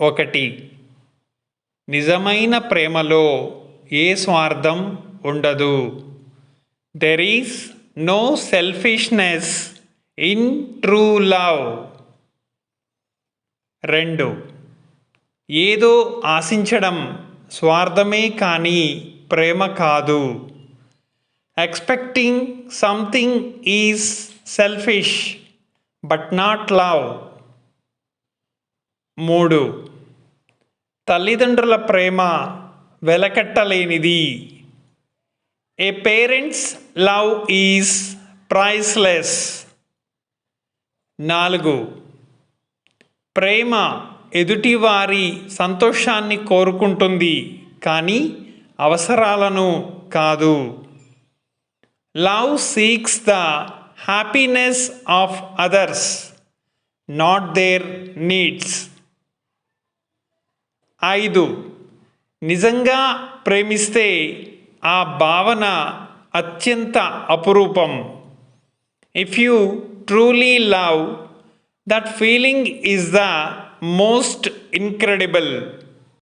ఒకటి. నిజమైన ప్రేమలో ఏ స్వార్థం ఉండదు. There is no selfishness in true love. 2. ఏదో ఆశించడం స్వార్థమే కానీ ప్రేమ కాదు. Expecting something is selfish but not love. 3. తల్లిదండ్రుల ప్రేమ వెలకట్టలేనిది. A parents love is priceless. 4. ప్రేమ ఎదుటివారి సంతోషాన్ని కోరుకుంటుంది కానీ అవసరాలను కాదు. Love seeks the happiness of others, not their needs. 5. నిజంగా ప్రేమిస్తే ఆ భావన అత్యంత అపురూపం. If you truly love, that feeling is the most incredible.